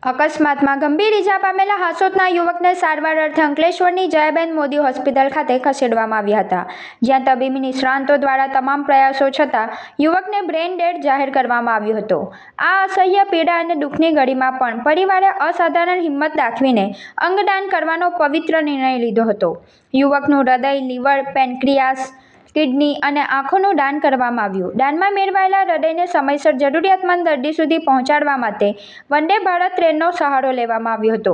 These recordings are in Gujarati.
અકસ્માતમાં ગંભીર ઇજા પામેલા હાસોદના યુવકને સારવાર અર્થે અંકલેશ્વરની જયાબેન મોદી હોસ્પિટલ ખાતે ખસેડવામાં આવ્યા હતા, જ્યાં તબીબી નિષ્ણાંતો દ્વારા તમામ પ્રયાસો છતાં યુવકને બ્રેઇન ડેડ જાહેર કરવામાં આવ્યો હતો। આ અસહ્ય પીડા અને દુઃખની ઘડીમાં પણ પરિવારે અસાધારણ હિંમત દાખવીને અંગદાન કરવાનો પવિત્ર નિર્ણય લીધો હતો। યુવકનું હૃદય, લીવર, પેનક્રિયાસ, કિડની અને આંખોનું દાન કરવામાં આવ્યું। દાનમાં મેળવાયેલા હૃદયને સમયસર જરૂરિયાતમંદ દર્દી સુધી પહોંચાડવા માટે વંદે ભારત ટ્રેનનો સહારો લેવામાં આવ્યો હતો,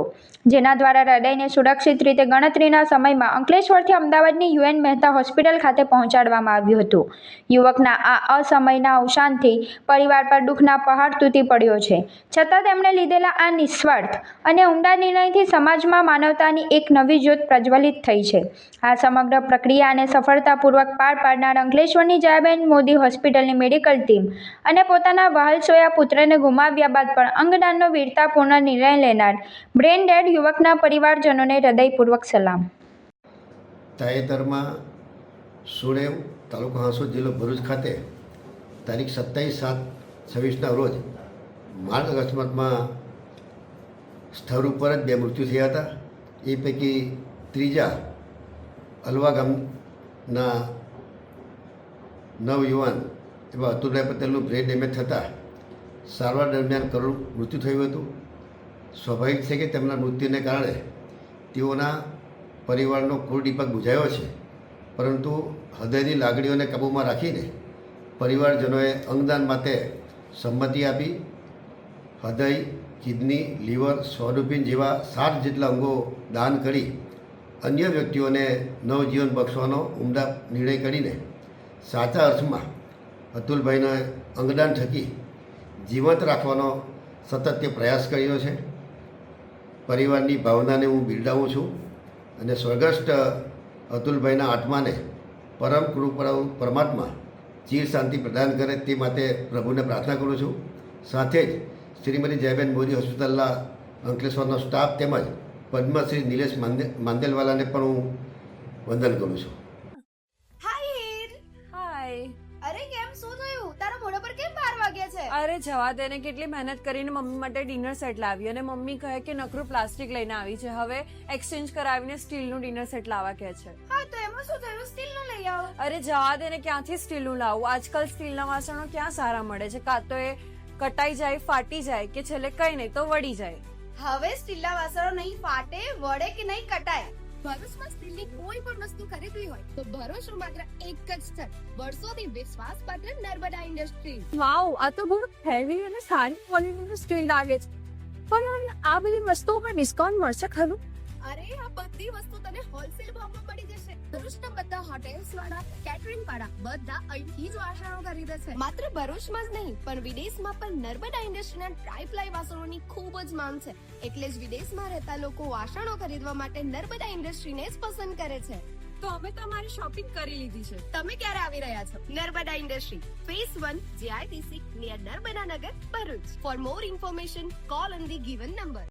જેના દ્વારા હૃદયને સુરક્ષિત રીતે ગણતરીના સમયમાં અંકલેશ્વરથી અમદાવાદની યુએન મહેતા હોસ્પિટલ ખાતે પહોંચાડવામાં આવ્યું હતું। યુવકના આ અસમયના અવસાનથી પરિવાર પર દુઃખના પહાડ તૂટી પડ્યો છે, છતાં તેમણે લીધેલા આ નિસ્વાર્થ અને ઉમદા નિર્ણયથી સમાજમાં માનવતાની એક નવી જ્યોત પ્રજ્વલિત થઈ છે। આ સમગ્ર પ્રક્રિયાને સફળતાપૂર્વક પાર પાડનાર અંકલેશ્વરની જયાબેન મોદી હોસ્પિટલની મેડિકલ ટીમ અને પોતાના વહાલસોયા પુત્રને ગુમાવ્યા બાદ પણ અંગદાનનો વીરતાપૂર્ણ નિર્ણય લેનાર બ્રેઇન ડેડ યુવકના પરિવારજનોને હૃદયપૂર્વક સલામ। તાજેતરમાં સુણેવ તાલુકો હાંસોદ જિલ્લો ભરૂચ ખાતે તારીખ 27/7/26ના રોજ માર્ગ અકસ્માતમાં સ્થળ ઉપર જ 2 મૃત્યુ થયા હતા। એ પૈકી ત્રીજા અલવા ગામના નવયુવાન એવા અતુલભાઈ પટેલનું બ્રેઇન ડેમેજ થતાં સારવાર દરમિયાન કરુણ મૃત્યુ થયું હતું। સ્વાભાવિક છે કે તેમના મૃત્યુને કારણે તેઓના પરિવારનો કુલ દીપક બુઝાયો છે, પરંતુ હૃદયની લાગણીઓને કાબૂમાં રાખીને પરિવારજનોએ અંગદાન માટે સંમતિ આપી હૃદય, કિડની, લીવર, સ્વાદુપિંડ જેવા 7 જેટલા અંગો દાન કરી અન્ય વ્યક્તિઓને નવજીવન બક્ષવાનો ઉમદા નિર્ણય કરીને સાચા અર્થમાં અતુલભાઈને અંગદાન થકી જીવંત રાખવાનો સતત તે પ્રયાસ કર્યો છે। પરિવારની ભાવનાને હું બિરદાવું છું અને સ્વર્ગસ્થ અતુલભાઈના આત્માને પરમ કૃપાળુ પરમાત્મા ચિર શાંતિ પ્રદાન કરે તે માટે પ્રભુને પ્રાર્થના કરું છું। સાથે જ શ્રીમતી જયાબેન મોદી હોસ્પિટલના અંકલેશ્વરનો સ્ટાફ તેમજ પદ્મશ્રી નિલેશ માંદેલવાલાને પણ હું વંદન કરું છું। અરે કેમ શું થયું? તારા મોઢા પર કેમ 12 વાગ્યા છે? અરે જવા દે ને, કેટલી મહેનત કરીને મમ્મી માટે ડિનર સેટ લાવી અને મમ્મી કહે કે નકરું પ્લાસ્ટિક લઈને આવી છે, હવે એક્સચેન્જ કરાવીને સ્ટીલનું ડિનર સેટ લાવવા કહે છે। હા તો એમાં શું થયું? સ્ટીલનું લઈ આવો। અરે જવા દે ને, ક્યાંથી સ્ટીલનું લાવું? આજકાલ સ્ટીલના વાસણો ક્યાં સારા મળે છે? કાં તો એ કટાઈ જાય, ફાટી જાય કે છેલ્લે કઈ નહીં તો વળી જાય। હવે સ્ટીલના વાસણો નહીં ફાટે, વળે કે નહીં કટાય। ભરૂચમાં સ્ટીલની કોઈ પણ વસ્તુ ખરીદવી હોય તો ભરોસો માત્ર એક જ સ્થળ, વર્ષોથી વિશ્વાસપાત્ર નર્મદા ઇન્ડસ્ટ્રીઝ। વાવ, આ તો બહુ હેવી અને સારી ક્વોલિટીનું સ્ટીલ લાગે છે, પણ આ બધી વસ્તુઓ પર ડિસ્કાઉન્ટ મળશે ખરું? અરે આ બધી વસ્તુ તને હોલસેલ ભાવમાં મળી જશે। ભરૂચના બધા હોટેલ્સ વાળા, કેટરિંગ વાળા બધા અહીંથી જ વાસણો ખરીદે છે। માત્ર ભરૂચમાં જ નહીં પણ વિદેશમાં પણ નર્મદા ઇન્ડસ્ટ્રીના ટ્રાય-પ્લાય વાસણોની ખૂબ જ માંગ છે, એટલે જ વિદેશમાં રહેતા લોકો વાસણો ખરીદવા માટે નર્મદા ઇન્ડસ્ટ્રીને જ પસંદ કરે છે। તો અમે તમારી શોપિંગ કરી લીધી છે। તમે ક્યારે આવી રહ્યા છો? Narmada industry, phase 1, JITC, near Narmada Nagar, Bharuch. For more information call on the given number.